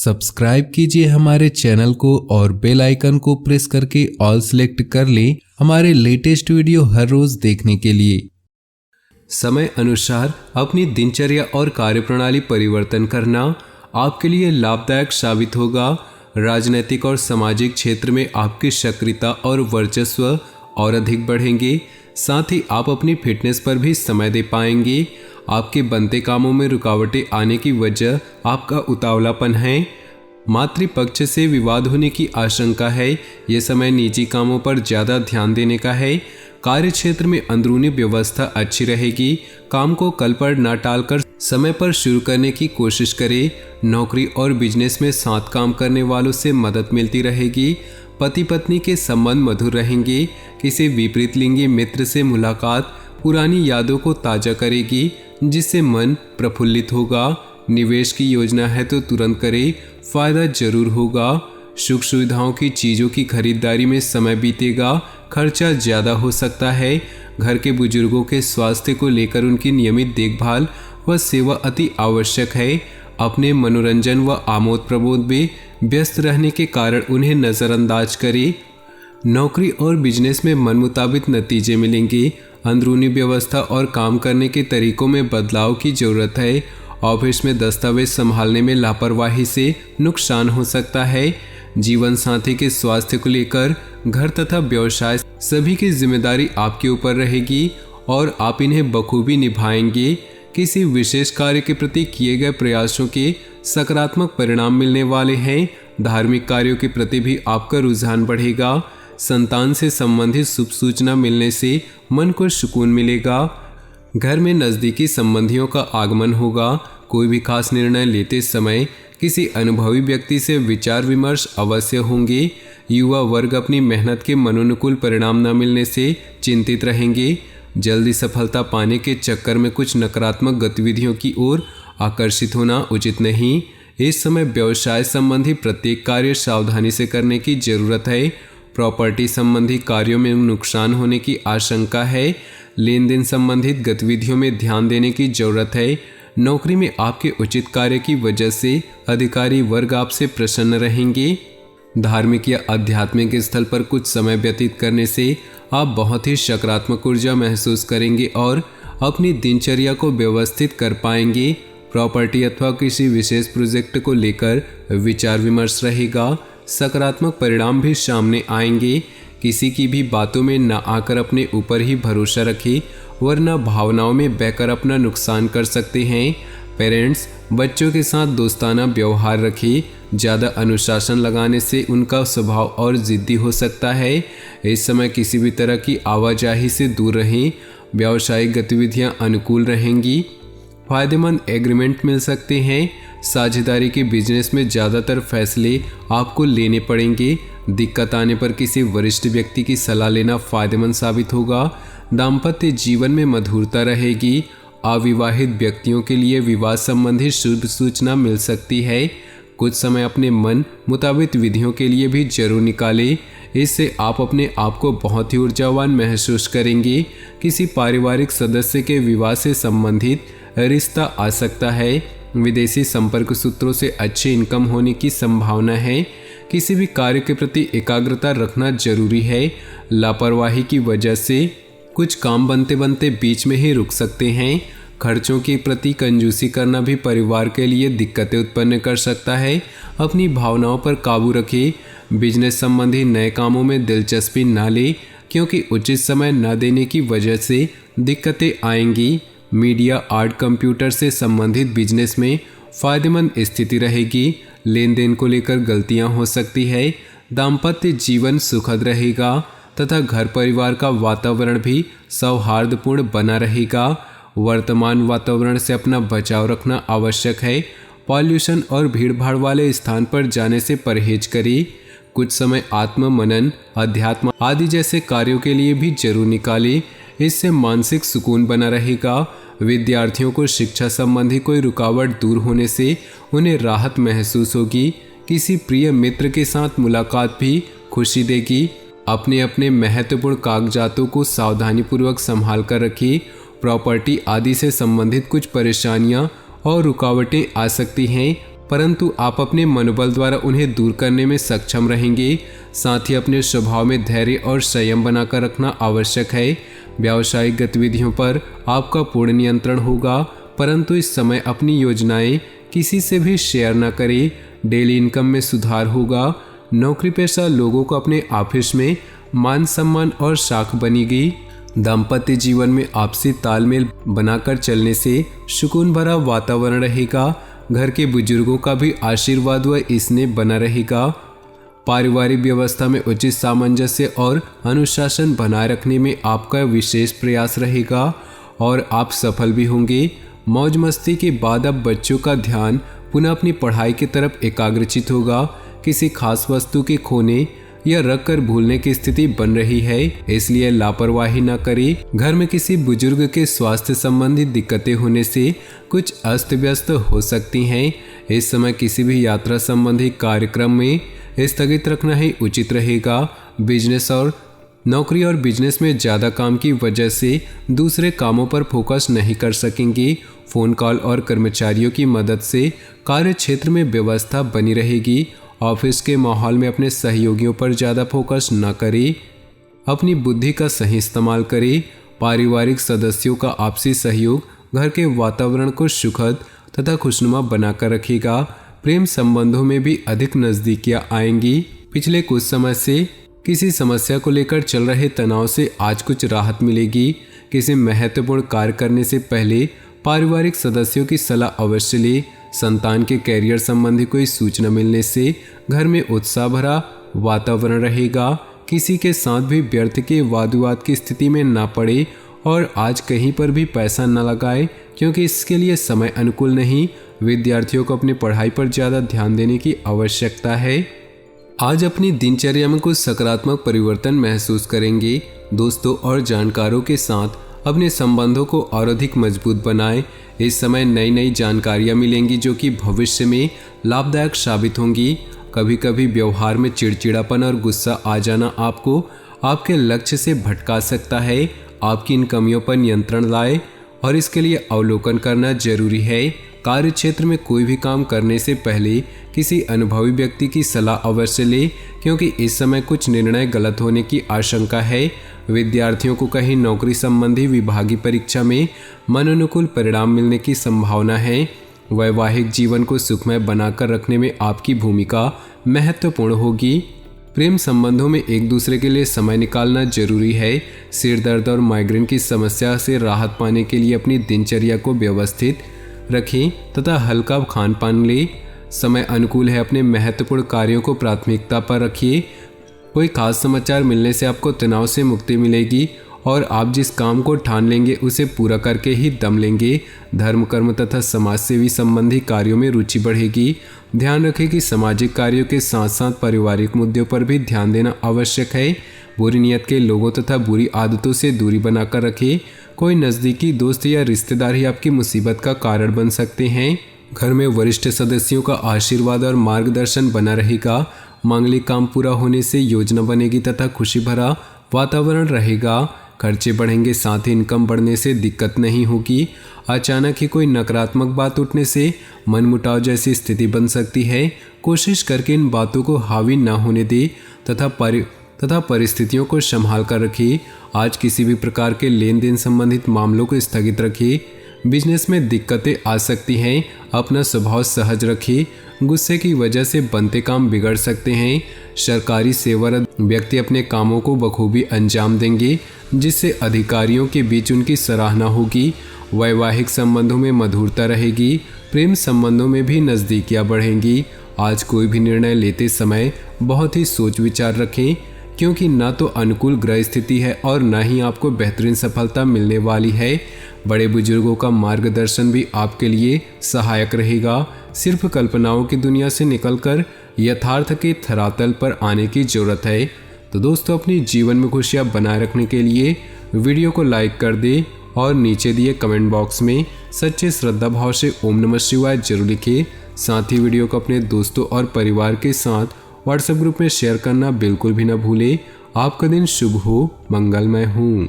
Subscribe कीजिए हमारे channel को और बेल आइकन को प्रेस करके ऑल सेलेक्ट कर लें हमारे लेटेस्ट वीडियो हर रोज देखने के लिए। समय अनुसार अपनी दिनचर्या और कार्यप्रणाली परिवर्तन करना आपके लिए लाभदायक साबित होगा। राजनीतिक और सामाजिक क्षेत्र में आपकी सक्रियता और वर्चस्व और अधिक बढ़ेंगे। साथ ही आप अपनी फिटनेस पर भी समय दे पाएंगे। आपके बनते कामों में रुकावटें आने की वजह आपका उतावलापन है। मातृपक्ष से विवाद होने की आशंका है। ये समय निजी कामों पर ज़्यादा ध्यान देने का है। कार्य क्षेत्र में अंदरूनी व्यवस्था अच्छी रहेगी। काम को कल पर न टालकर समय पर शुरू करने की कोशिश करें। नौकरी और बिजनेस में साथ काम करने वालों से मदद मिलती रहेगी। पति पत्नी के संबंध मधुर रहेंगे। किसी विपरीत लिंगी मित्र से मुलाकात पुरानी यादों को ताज़ा करेगी, जिससे मन प्रफुल्लित होगा। निवेश की योजना है तो तुरंत करें, फायदा जरूर होगा। सुख सुविधाओं की चीज़ों की खरीदारी में समय बीतेगा, खर्चा ज़्यादा हो सकता है। घर के बुजुर्गों के स्वास्थ्य को लेकर उनकी नियमित देखभाल व सेवा अति आवश्यक है। अपने मनोरंजन व आमोद प्रमोद में व्यस्त रहने के कारण उन्हें नज़रअंदाज करें। नौकरी और बिजनेस में मन मुताबिक नतीजे मिलेंगे। अंदरूनी व्यवस्था और काम करने के तरीकों में बदलाव की ज़रूरत है। ऑफिस में दस्तावेज संभालने में लापरवाही से नुकसान हो सकता है। जीवन साथी के स्वास्थ्य को लेकर घर तथा व्यवसाय सभी की जिम्मेदारी आपके ऊपर रहेगी और आप इन्हें बखूबी निभाएंगे। किसी विशेष कार्य के प्रति किए गए प्रयासों के सकारात्मक परिणाम मिलने वाले हैं। धार्मिक कार्यों के प्रति भी आपका रुझान बढ़ेगा। संतान से संबंधित शुभ सूचना मिलने से मन को सुकून मिलेगा। घर में नज़दीकी संबंधियों का आगमन होगा। कोई भी खास निर्णय लेते समय किसी अनुभवी व्यक्ति से विचार विमर्श अवश्य होंगे। युवा वर्ग अपनी मेहनत के मनोनुकूल परिणाम न मिलने से चिंतित रहेंगे। जल्दी सफलता पाने के चक्कर में कुछ नकारात्मक गतिविधियों की ओर आकर्षित होना उचित नहीं। इस समय व्यवसाय संबंधी प्रत्येक कार्य सावधानी से करने की जरूरत है। प्रॉपर्टी संबंधी कार्यों में नुकसान होने की आशंका है। लेन देन संबंधित गतिविधियों में ध्यान देने की जरूरत है। नौकरी में आपके उचित कार्य की वजह से अधिकारी वर्ग आपसे प्रसन्न रहेंगे। धार्मिक या आध्यात्मिक स्थल पर कुछ समय व्यतीत करने से आप बहुत ही सकारात्मक ऊर्जा महसूस करेंगे और अपनी दिनचर्या को व्यवस्थित कर पाएंगे। प्रॉपर्टी अथवा किसी विशेष प्रोजेक्ट को लेकर विचार विमर्श रहेगा। सकारात्मक परिणाम भी सामने आएंगे। किसी की भी बातों में न आकर अपने ऊपर ही भरोसा रखें, वरना भावनाओं में बहकर अपना नुकसान कर सकते हैं। पेरेंट्स बच्चों के साथ दोस्ताना व्यवहार रखें। ज़्यादा अनुशासन लगाने से उनका स्वभाव और ज़िद्दी हो सकता है। इस समय किसी भी तरह की आवाजाही से दूर रहें। व्यावसायिक गतिविधियां अनुकूल रहेंगी। फ़ायदेमंद एग्रीमेंट मिल सकते हैं। साझेदारी के बिजनेस में ज़्यादातर फैसले आपको लेने पड़ेंगे। दिक्कत आने पर किसी वरिष्ठ व्यक्ति की सलाह लेना फ़ायदेमंद साबित होगा। दाम्पत्य जीवन में मधुरता रहेगी। अविवाहित व्यक्तियों के लिए विवाह संबंधी शुभ सूचना मिल सकती है। कुछ समय अपने मन मुताबिक विधियों के लिए भी जरूर निकालें। इससे आप अपने आप को बहुत ही ऊर्जावान महसूस करेंगे। किसी पारिवारिक सदस्य के विवाह से संबंधित रिश्ता आ सकता है। विदेशी संपर्क सूत्रों से अच्छी इनकम होने की संभावना है। किसी भी कार्य के प्रति एकाग्रता रखना जरूरी है। लापरवाही की वजह से कुछ काम बनते बनते बीच में ही रुक सकते हैं। खर्चों के प्रति कंजूसी करना भी परिवार के लिए दिक्कतें उत्पन्न कर सकता है। अपनी भावनाओं पर काबू रखें। बिजनेस संबंधी नए कामों में दिलचस्पी न लें, क्योंकि उचित समय न देने की वजह से दिक्कतें आएंगी। मीडिया आर्ट कंप्यूटर से संबंधित बिजनेस में फ़ायदेमंद स्थिति रहेगी। लेन देन को लेकर गलतियां हो सकती है। दाम्पत्य जीवन सुखद रहेगा तथा घर परिवार का वातावरण भी सौहार्दपूर्ण बना रहेगा। वर्तमान वातावरण से अपना बचाव रखना आवश्यक है। पॉल्यूशन और भीड़भाड़ वाले स्थान पर जाने से परहेज करें। कुछ समय आत्म मनन, अध्यात्म आदि जैसे कार्यों के लिए भी जरूर निकालें। इससे मानसिक सुकून बना रहेगा। विद्यार्थियों को शिक्षा संबंधी कोई रुकावट दूर होने से उन्हें राहत महसूस होगी। किसी प्रिय मित्र के साथ मुलाकात भी खुशी देगी। अपने अपने महत्वपूर्ण कागजातों को सावधानीपूर्वक संभाल कर रखिए। प्रॉपर्टी आदि से संबंधित कुछ परेशानियां और रुकावटें आ सकती हैं। परंतु आप अपने मनोबल द्वारा उन्हें दूर करने में सक्षम रहेंगे। साथ ही अपने स्वभाव में धैर्य और संयम बनाकर रखना आवश्यक है। व्यावसायिक गतिविधियों पर आपका पूर्ण नियंत्रण होगा, परंतु इस समय अपनी योजनाएं किसी से भी शेयर न करें। डेली इनकम में सुधार होगा। नौकरी पेशा लोगों को अपने ऑफिस में मान सम्मान और साख बनेगी। दाम्पत्य जीवन में आपसी तालमेल बनाकर चलने से सुकून भरा वातावरण रहेगा। घर के बुजुर्गों का भी आशीर्वाद व स्नेह बना रहेगा। पारिवारिक व्यवस्था में उचित सामंजस्य और अनुशासन बनाए रखने में आपका विशेष प्रयास रहेगा और आप सफल भी होंगे। मौज मस्ती के बाद अब बच्चों का ध्यान पुनः अपनी पढ़ाई की तरफ एकाग्रचित होगा। किसी खास वस्तु के खोने या रख कर भूलने की स्थिति बन रही है, इसलिए लापरवाही न करें। घर में किसी बुजुर्ग के स्वास्थ्य संबंधी दिक्कतें होने से कुछ अस्त व्यस्त हो सकती हैं। इस समय किसी भी यात्रा संबंधी कार्यक्रम में स्थगित रखना ही उचित रहेगा। नौकरी और बिजनेस में ज़्यादा काम की वजह से दूसरे कामों पर फोकस नहीं कर सकेंगे। फ़ोन कॉल और कर्मचारियों की मदद से कार्य क्षेत्र में व्यवस्था बनी रहेगी। ऑफिस के माहौल में अपने सहयोगियों पर ज़्यादा फोकस न करें। अपनी बुद्धि का सही इस्तेमाल करें। पारिवारिक सदस्यों का आपसी सहयोग घर के वातावरण को सुखद तथा खुशनुमा बनाकर रखेगा। प्रेम संबंधों में भी अधिक नज़दीकियाँ आएंगी। पिछले कुछ समय से किसी समस्या को लेकर चल रहे तनाव से आज कुछ राहत मिलेगी। किसी महत्वपूर्ण कार्य करने से पहले पारिवारिक सदस्यों की सलाह अवश्य लें। संतान के कैरियर संबंधी कोई सूचना मिलने से घर में उत्साह भरा वातावरण रहेगा। किसी के साथ भी व्यर्थ के वाद विवाद की स्थिति में ना पड़े और आज कहीं पर भी पैसा न लगाए, क्योंकि इसके लिए समय अनुकूल नहीं। विद्यार्थियों को अपनी पढ़ाई पर ज़्यादा ध्यान देने की आवश्यकता है। आज अपनी दिनचर्या में कुछ सकारात्मक परिवर्तन महसूस करेंगे। दोस्तों और जानकारों के साथ अपने संबंधों को और अधिक मजबूत बनाएं। इस समय नई नई जानकारियां मिलेंगी जो कि भविष्य में लाभदायक साबित होंगी। कभी कभी व्यवहार में चिड़चिड़ापन और गुस्सा आ जाना आपको आपके लक्ष्य से भटका सकता है। आपकी इन कमियों पर नियंत्रण लाएं और इसके लिए अवलोकन करना जरूरी है। कार्य क्षेत्र में कोई भी काम करने से पहले किसी अनुभवी व्यक्ति की सलाह अवश्य लें, क्योंकि इस समय कुछ निर्णय गलत होने की आशंका है। विद्यार्थियों को कहीं नौकरी संबंधी विभागीय परीक्षा में मनोनुकूल परिणाम मिलने की संभावना है। वैवाहिक जीवन को सुखमय बनाकर रखने में आपकी भूमिका महत्वपूर्ण होगी। प्रेम संबंधों में एक दूसरे के लिए समय निकालना जरूरी है। सिर दर्द और माइग्रेन की समस्या से राहत पाने के लिए अपनी दिनचर्या को व्यवस्थित रखें तथा हल्का खान पान लें। समय अनुकूल है, अपने महत्वपूर्ण कार्यों को प्राथमिकता पर रखिए। कोई खास समाचार मिलने से आपको तनाव से मुक्ति मिलेगी और आप जिस काम को ठान लेंगे उसे पूरा करके ही दम लेंगे। धर्म कर्म तथा समाज सेवी संबंधी कार्यों में रुचि बढ़ेगी। ध्यान रखें कि सामाजिक कार्यों के साथ साथ पारिवारिक मुद्दों पर भी ध्यान देना आवश्यक है। बुरी नीयत के लोगों तथा बुरी आदतों से दूरी बनाकर रखें। कोई नज़दीकी दोस्त या रिश्तेदार ही आपकी मुसीबत का कारण बन सकते हैं। घर में वरिष्ठ सदस्यों का आशीर्वाद और मार्गदर्शन बना रहेगा। मांगलिक काम पूरा होने से योजना बनेगी तथा खुशी भरा वातावरण रहेगा। खर्चे बढ़ेंगे, साथ ही इनकम बढ़ने से दिक्कत नहीं होगी। अचानक ही कोई नकारात्मक बात उठने से मनमुटाव जैसी स्थिति बन सकती है। कोशिश करके इन बातों को हावी न होने दे तथा परिस्थितियों को संभाल कर रखिए। आज किसी भी प्रकार के लेन देन संबंधित मामलों को स्थगित रखिए। बिजनेस में दिक्कतें आ सकती हैं, अपना स्वभाव सहज रखिए। गुस्से की वजह से बनते काम बिगड़ सकते हैं। सरकारी सेवारत व्यक्ति अपने कामों को बखूबी अंजाम देंगे, जिससे अधिकारियों के बीच उनकी सराहना होगी। वैवाहिक संबंधों में मधुरता रहेगी। प्रेम संबंधों में भी नज़दीकियाँ बढ़ेंगी। आज कोई भी निर्णय लेते समय बहुत ही सोच विचार रखें, क्योंकि ना तो अनुकूल ग्रह स्थिति है और ना ही आपको बेहतरीन सफलता मिलने वाली है। बड़े बुजुर्गों का मार्गदर्शन भी आपके लिए सहायक रहेगा। सिर्फ कल्पनाओं की दुनिया से निकलकर यथार्थ के धरातल पर आने की जरूरत है। तो दोस्तों, अपनी जीवन में खुशियाँ बनाए रखने के लिए वीडियो को लाइक कर दें और नीचे दिए कमेंट बॉक्स में सच्चे श्रद्धा भाव से ओम नमः शिवाय जरूर लिखें। साथ ही वीडियो को अपने दोस्तों और परिवार के साथ व्हाट्सएप ग्रुप में शेयर करना बिल्कुल भी न भूलें। आपका दिन शुभ हो, मंगलमय हो।